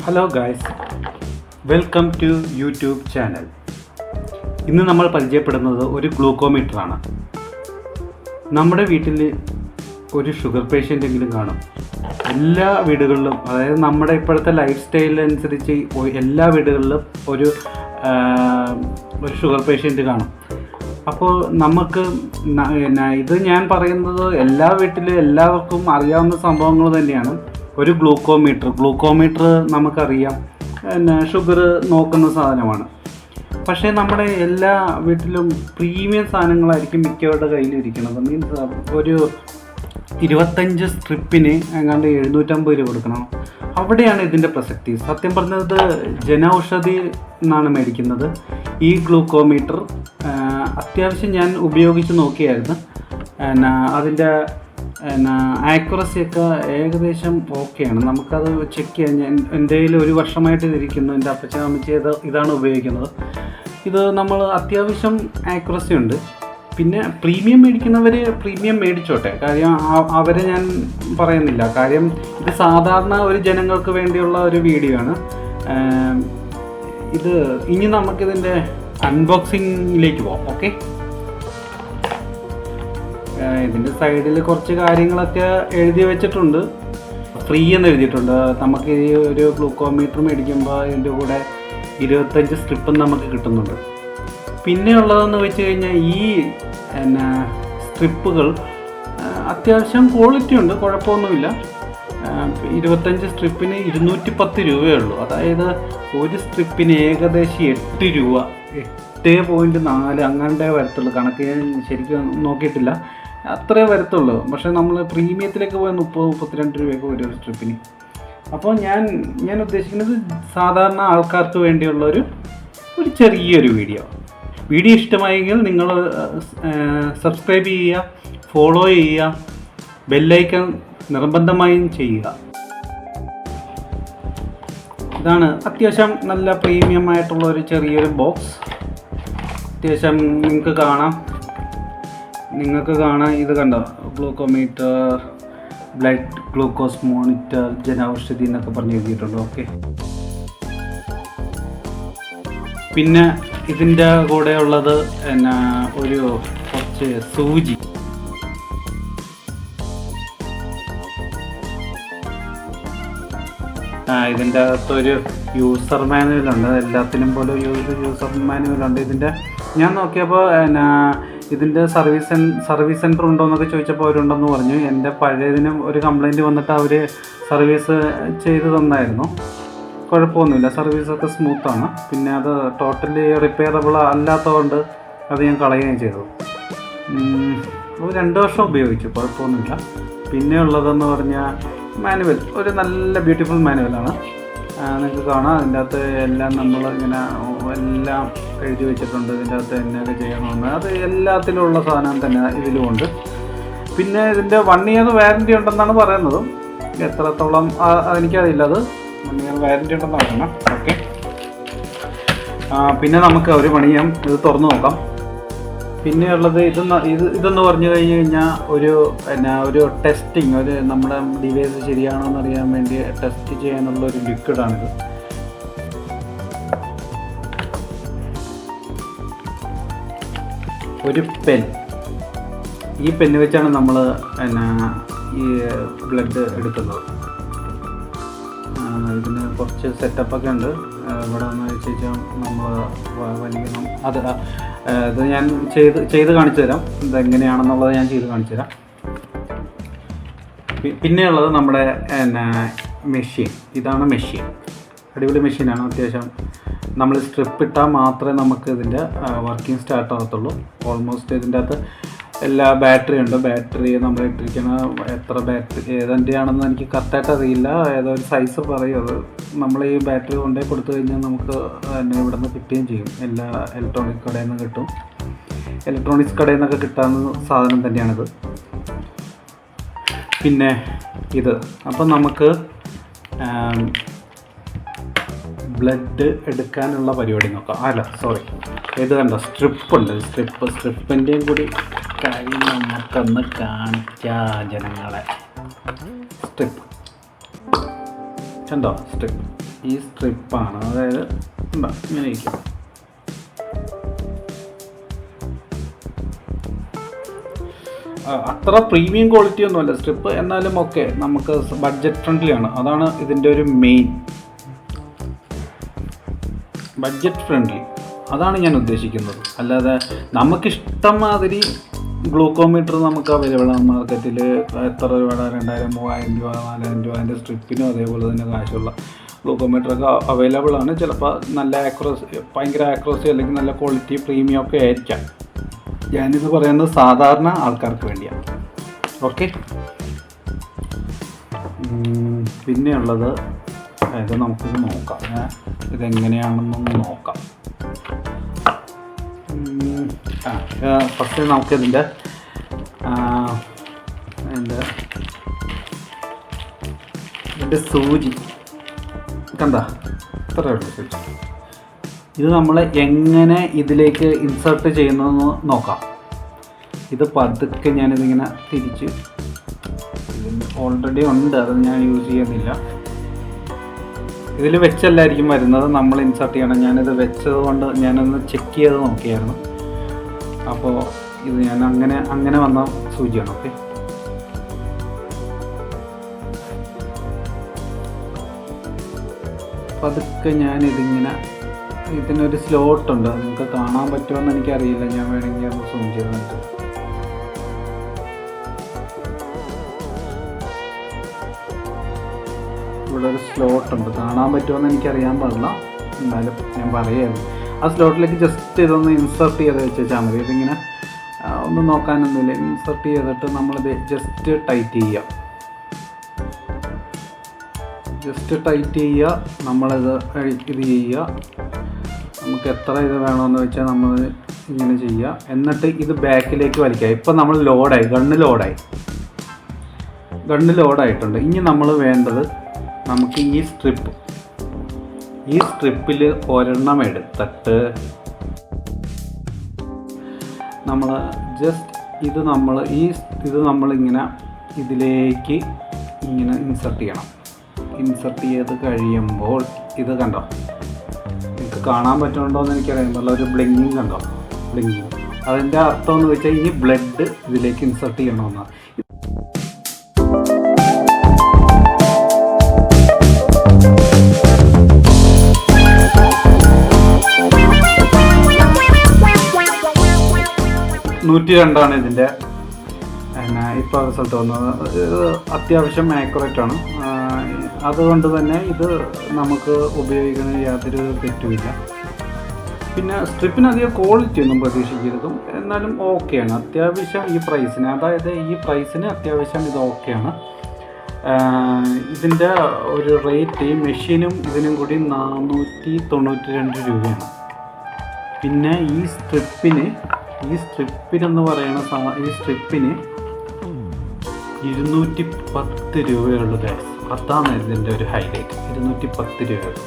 Hello guys, welcome to YouTube channel. ഇന്ന് നമ്മൾ പരിചയപ്പെടുന്നത് ഒരു ഗ്ലൂക്കോമീറ്ററാണ്. നമ്മുടെ വീട്ടിൽ ഒരു ഷുഗർ പേഷ്യൻ്റെങ്കിലും കാണും. എല്ലാ വീടുകളിലും, അതായത് നമ്മുടെ ഇപ്പോഴത്തെ ലൈഫ് സ്റ്റൈലിനനുസരിച്ച് എല്ലാ വീടുകളിലും ഒരു ഷുഗർ പേഷ്യൻ്റ് കാണും. അപ്പോൾ നമുക്ക് ഇത് ഞാൻ പറയുന്നത് എല്ലാ വീട്ടിലും എല്ലാവർക്കും അറിയാവുന്ന സംഭവങ്ങൾ തന്നെയാണ്. ഒരു ഗ്ലൂക്കോമീറ്റർ നമുക്കറിയാം, ഷുഗർ നോക്കുന്ന സാധനമാണ്. പക്ഷേ നമ്മുടെ എല്ലാ വീട്ടിലും പ്രീമിയം സാധനങ്ങളായിരിക്കും മിക്കവരുടെ കയ്യിലിരിക്കുന്നത്. മീൻസ് ഒരു 25 സ്ട്രിപ്പിന് എങ്ങാണ്ട് 750 രൂപ കൊടുക്കണം. അവിടെയാണ് ഇതിൻ്റെ പ്രസക്തി. സത്യം പറഞ്ഞത് ജനൌഷധി എന്നാണ് മേടിക്കുന്നത് ഈ ഗ്ലൂക്കോമീറ്റർ. അത്യാവശ്യം ഞാൻ ഉപയോഗിച്ച് നോക്കിയായിരുന്നു. അതിൻ്റെ ആക്യുറസിയൊക്കെ ഏകദേശം ഓക്കെയാണ്. നമുക്കത് ചെക്ക് ചെയ്യാൻ എൻ്റെ കയ്യിൽ 1 വർഷമായിട്ട് ഇതിരിക്കുന്നു. എൻ്റെ അപ്പച്ചൻ അമ്മച്ചി ഇതാണ് ഉപയോഗിക്കുന്നത്. ഇത് നമ്മൾ അത്യാവശ്യം ആക്യുറസി ഉണ്ട്. പിന്നെ പ്രീമിയം മേടിക്കുന്നവർ പ്രീമിയം മേടിച്ചോട്ടെ, കാര്യം അവരെ ഞാൻ പറയുന്നില്ല. കാര്യം ഇത് സാധാരണ ഒരു ജനങ്ങൾക്ക് വേണ്ടിയുള്ള ഒരു വീഡിയോ ആണ്. ഇനി നമുക്കിതിൻ്റെ അൺബോക്സിങ്ങിലേക്ക് പോകാം. ഓക്കെ, ഇതിൻ്റെ സൈഡിൽ കുറച്ച് കാര്യങ്ങളൊക്കെ എഴുതി വെച്ചിട്ടുണ്ട്. ഫ്രീ എന്ന് എഴുതിയിട്ടുണ്ട്. നമുക്ക് ഈ ഒരു ഗ്ലൂക്കോമീറ്റർ മേടിക്കുമ്പോൾ ഇതിൻ്റെ കൂടെ 25 സ്ട്രിപ്പും നമുക്ക് കിട്ടുന്നുണ്ട്. പിന്നെ ഉള്ളതെന്ന് വെച്ച് കഴിഞ്ഞാൽ ഈ സ്ട്രിപ്പുകൾ അത്യാവശ്യം ക്വാളിറ്റി ഉണ്ട്, കുഴപ്പമൊന്നുമില്ല. 25 സ്ട്രിപ്പിന് 210 രൂപയേ ഉള്ളൂ. അതായത് ഒരു സ്ട്രിപ്പിന് ഏകദേശം 8 രൂപ, 8.4 അങ്ങനത്തെ വരത്തുള്ളൂ. കണക്ക് ഞാൻ ശരിക്കും നോക്കിയിട്ടില്ല, അത്രേ വരത്തുള്ളൂ. പക്ഷേ നമ്മൾ പ്രീമിയത്തിലേക്ക് പോയാൽ 30-32 രൂപയൊക്കെ വരും ഒരു സ്ട്രിപ്പിന്. അപ്പോൾ ഞാൻ ഉദ്ദേശിക്കുന്നത് സാധാരണ ആൾക്കാർക്ക് വേണ്ടിയുള്ള ഒരു ചെറിയൊരു വീഡിയോ ഇഷ്ടമായെങ്കിൽ നിങ്ങൾ സബ്സ്ക്രൈബ് ചെയ്യുക, ഫോളോ ചെയ്യുക, ബെല്ലൈക്കൺ നിർബന്ധമായും ചെയ്യുക. ഇതാണ് അത്യാവശ്യം നല്ല പ്രീമിയം ആയിട്ടുള്ള ഒരു ചെറിയൊരു ബോക്സ്. അത്യാവശ്യം നിങ്ങൾക്ക് കാണാം. ഇത് കണ്ടോ, glucometer, blood glucose monitor, Jan Aushadhi എന്നൊക്കെ പറഞ്ഞ് എഴുതിയിട്ടുണ്ട്. ഓക്കെ, പിന്നെ ഇതിൻ്റെ കൂടെ ഉള്ളത് കുറച്ച് സൂചി. ഇതിൻ്റെ അകത്തൊരു യൂസർ മാനുവലുണ്ട്. എല്ലാത്തിനും പോലെ യൂസർ മാനുവലുണ്ട്. ഞാൻ നോക്കിയപ്പോൾ ഇതിൻ്റെ സർവീസ് സെൻറ്റർ ഉണ്ടോ എന്നൊക്കെ ചോദിച്ചപ്പോൾ അവരുണ്ടെന്ന് പറഞ്ഞു. എൻ്റെ പഴയതിന് ഒരു കംപ്ലൈൻറ്റ് വന്നിട്ട് അവർ സർവീസ് ചെയ്ത് തന്നായിരുന്നു. കുഴപ്പമൊന്നുമില്ല, സർവീസൊക്കെ സ്മൂത്താണ്. പിന്നെ അത് ടോട്ടലി റിപ്പയറബിൾ അല്ലാത്തതുകൊണ്ട് അത് ഞാൻ കളയുകയും ചെയ്തു. 2 വർഷം ഉപയോഗിച്ചു, കുഴപ്പമൊന്നുമില്ല. പിന്നെ ഉള്ളതെന്ന് പറഞ്ഞാൽ മാനുവൽ, ഒരു നല്ല ബ്യൂട്ടിഫുൾ മാനുവലാണ്. നിങ്ങൾക്ക് കാണാം, അതിൻ്റെ അകത്ത് എല്ലാം നമ്മൾ ഇങ്ങനെ എല്ലാം എഴുതി വെച്ചിട്ടുണ്ട്. ഇതിൻ്റെ അകത്ത് എന്നൊക്കെ ചെയ്യണമെന്ന്, അത് എല്ലാത്തിലുള്ള സാധനം തന്നെ ഇതിലുമുണ്ട്. പിന്നെ ഇതിൻ്റെ 1 ഇയർ വാറൻറ്റി ഉണ്ടെന്നാണ് പറയുന്നത്. എത്രത്തോളം എനിക്കറിയില്ല, അത് 1 ഇയർ വാറൻറ്റി ഉണ്ടെന്ന് പറയണം. ഓക്കെ, പിന്നെ നമുക്ക് ഒരു പണിയാം, ഇത് തുറന്നു നോക്കാം. പിന്നെയുള്ളത് ഇതെന്ന് പറഞ്ഞു കഴിഞ്ഞാൽ ഒരു ടെസ്റ്റിങ്, നമ്മുടെ ഡിവൈസ് ശരിയാണോ എന്നറിയാൻ വേണ്ടി ടെസ്റ്റ് ചെയ്യാനുള്ള ഒരു ലിക്വിഡാണിത്. ഒരു പെൻ, ഈ പെന്ന് വെച്ചാണ് നമ്മൾ ഈ ബ്ലഡ് എടുക്കുന്നത്. ഇതിന് കുറച്ച് സെറ്റപ്പൊക്കെ ഉണ്ട്. ഇവിടെ എന്ന് വെച്ച് കഴിഞ്ഞാൽ നമ്മൾ വലിക്കണം. ഇത് ഞാൻ ചെയ്ത് കാണിച്ചു തരാം. ഇതെങ്ങനെയാണെന്നുള്ളത് ഞാൻ ചെയ്ത് കാണിച്ചു തരാം. പിന്നെയുള്ളത് നമ്മുടെ മെഷീൻ. ഇതാണ് മെഷീൻ, അടിപൊളി മെഷീനാണ്. അത്യാവശ്യം നമ്മൾ സ്ട്രിപ്പ് ഇട്ടാൽ മാത്രമേ നമുക്ക് ഇതിൻ്റെ വർക്കിംഗ് സ്റ്റാർട്ട് ആകത്തുള്ളൂ. ഓൾമോസ്റ്റ് ഇതിൻ്റെ അകത്ത് എല്ലാ ബാറ്ററി ഉണ്ട്. ബാറ്ററി നമ്മൾ ഇട്ടിരിക്കുന്ന എത്ര ബാറ്ററി ഏതിൻ്റെയാണെന്ന് എനിക്ക് കറക്റ്റായിട്ട് അറിയില്ല. ഏതോ ഒരു സൈസ് പറയും. അത് നമ്മൾ ഈ ബാറ്ററി കൊണ്ടുപോയി കൊടുത്തു കഴിഞ്ഞാൽ നമുക്ക് ഇവിടെ നിന്ന് കിട്ടുകയും ചെയ്യും. എല്ലാ ഇലക്ട്രോണിക്സ് കടയിൽ നിന്ന് കിട്ടും. ഇലക്ട്രോണിക്സ് കടയിൽ നിന്നൊക്കെ കിട്ടാവുന്ന സാധനം തന്നെയാണിത്. പിന്നെ ഇത്, അപ്പം നമുക്ക് ബ്ലഡ് എടുക്കാനുള്ള പരിപാടി നോക്കാം. ഇത് കണ്ടോ, സ്ട്രിപ്പുണ്ട്. സ്ട്രിപ്പിൻ്റെയും കൂടി കാര്യം നമുക്കൊന്ന് കാണിക്കാം ജനങ്ങളെ. സ്ട്രിപ്പ് കണ്ടോ സ്ട്രിപ്പ്, ഈ സ്ട്രിപ്പാണ്. അതായത് ഉണ്ടോ ഇങ്ങനെ ഇരിക്കും. അത്ര പ്രീമിയം ക്വാളിറ്റി ഒന്നുമല്ല സ്ട്രിപ്പ്, എന്നാലും ഓക്കെ നമുക്ക് ബഡ്ജറ്റ് ഫ്രണ്ട്ലിയാണ്. അതാണ് ഇതിൻ്റെ ഒരു മെയിൻ, ബഡ്ജറ്റ് ഫ്രണ്ട്ലി, അതാണ് ഞാൻ ഉദ്ദേശിക്കുന്നത്. അല്ലാതെ നമുക്കിഷ്ടം മാതിരി ഗ്ലൂക്കോമീറ്റർ നമുക്ക് അവൈലബിൾ ആണ് മാർക്കറ്റിൽ. എത്ര രൂപയുടെ 2000, 3000 രൂപ, 4000 രൂപ അതിൻ്റെ സ്ട്രിപ്പിനും അതേപോലെ തന്നെ കാശുള്ള ഗ്ലൂക്കോമീറ്ററൊക്കെ അവൈലബിൾ ആണ്. ചിലപ്പോൾ നല്ല ഭയങ്കര ആക്യുറസി അല്ലെങ്കിൽ നല്ല ക്വാളിറ്റി പ്രീമിയം ഒക്കെ ആയിരിക്കാം. ഞാനിത് പറയുന്നത് സാധാരണ ആൾക്കാർക്ക് വേണ്ടിയാണ്. ഓക്കെ, പിന്നെയുള്ളത് ഇത് നമുക്കിത് നോക്കാം. ഇതെങ്ങനെയാണെന്നൊന്ന് നോക്കാം. ഫസ്റ്റ് നമുക്കിതിൻ്റെ ഇതിൻ്റെ സൂചി കണ്ട ഇത്രയേ ഉള്ളൂ സൂചി. ഇത് നമ്മൾ എങ്ങനെ ഇതിലേക്ക് ഇൻസേർട്ട് ചെയ്യുന്നതെന്ന് നോക്കാം. ഇത് പതുക്കെ ഞാനിതിങ്ങനെ തിരിച്ച്, ഓൾറെഡി ഉണ്ട്, അത് ഞാൻ യൂസ് ചെയ്യുന്നില്ല. ഇതിൽ വെച്ചല്ലായിരിക്കും വരുന്നത്, നമ്മൾ ഇൻസേർട്ട് ചെയ്യണം. ഞാനിത് വെച്ചത് കൊണ്ട് ഞാനൊന്ന് ചെക്ക് ചെയ്ത് നോക്കിയായിരുന്നു. അപ്പോൾ ഇത് ഞാൻ അങ്ങനെ വന്ന സൂചിയാണ്. ഓക്കെ, പതുക്കെ ഞാനിതിങ്ങനെ, ഇതിനൊരു സ്ലോട്ടുണ്ട്, നിങ്ങൾക്ക് കാണാൻ പറ്റുമെന്ന് എനിക്കറിയില്ല. ഞാൻ വേണമെങ്കിൽ അത് സൂം ചെയ്തിട്ട് ഇവിടെ ഒരു സ്ലോട്ടുണ്ട്, കാണാൻ പറ്റുമെന്ന് എനിക്കറിയാൻ പാടില്ല, എന്നാലും ഞാൻ പറയായിരുന്നു. ആ സ്ലോട്ടിലേക്ക് ജസ്റ്റ് ഇതൊന്ന് ഇൻസേർട്ട് ചെയ്ത് വെച്ചാൽ മതി. ഇതിങ്ങനെ ഒന്നും നോക്കാനൊന്നുമില്ല. ഇൻസേർട്ട് ചെയ്തിട്ട് നമ്മളിത് ജസ്റ്റ് ടൈറ്റ് ചെയ്യുക. നമ്മളിത് ചെയ്യുക. നമുക്ക് എത്ര ഇത് വേണമെന്ന് വെച്ചാൽ നമ്മൾ ഇങ്ങനെ ചെയ്യുക. എന്നിട്ട് ഇത് ബാക്കിലേക്ക് വലിക്കുക. ഇപ്പം നമ്മൾ ലോഡായി, ഗണ്ണ് ലോഡായിട്ടുണ്ട്. ഇനി നമ്മൾ വേണ്ടത്, നമുക്ക് ഈ സ്ട്രിപ്പിൽ ഒരെണ്ണം എടുത്തിട്ട് നമ്മൾ ജസ്റ്റ് ഇത് നമ്മളിങ്ങനെ ഇതിലേക്ക് ഇങ്ങനെ ഇൻസേർട്ട് ചെയ്യണം. ഇൻസേർട്ട് ചെയ്ത് കഴിയുമ്പോൾ ഇത് കണ്ടോ, നിങ്ങൾക്ക് കാണാൻ പറ്റുന്നുണ്ടോ എന്ന് എനിക്കറിയാൻ ഒരു ബ്ലിങ്കിങ് കണ്ടോ, ബ്ലിങ്കിങ്. അതിൻ്റെ അർത്ഥം എന്ന് വെച്ചാൽ ഇനി ബ്ലഡ് ഇതിലേക്ക് ഇൻസേർട്ട് ചെയ്യണമെന്നാണ്. $102 ഇതിൻ്റെ ഇപ്പോൾ റിസൾട്ട് വന്നത്. ഇത് അത്യാവശ്യം ആക്യുറേറ്റ് ആണ്. അതുകൊണ്ട് തന്നെ ഇത് നമുക്ക് ഉപയോഗിക്കുന്നതിന് യാതൊരു തെറ്റുമില്ല. പിന്നെ സ്ട്രിപ്പിന് അധികം ക്വാളിറ്റി ഒന്നും പ്രതീക്ഷിക്കരുതും, എന്നാലും ഓക്കെയാണ് അത്യാവശ്യം ഈ പ്രൈസിന്. അതായത് ഈ പ്രൈസിന് അത്യാവശ്യം ഇത് ഓക്കെയാണ്. ഇതിൻ്റെ ഒരു റേറ്റ് മെഷീനും ഇതിനും കൂടി 492 രൂപയാണ്. പിന്നെ ഈ സ്ട്രിപ്പിനെന്ന് പറയുന്ന ഈ സ്ട്രിപ്പിന് 210 രൂപയുള്ളൂ ഗൈസ്. അതാണ് ഇതിൻ്റെ ഒരു ഹൈലൈറ്റ്, 210 രൂപയുള്ളൂ.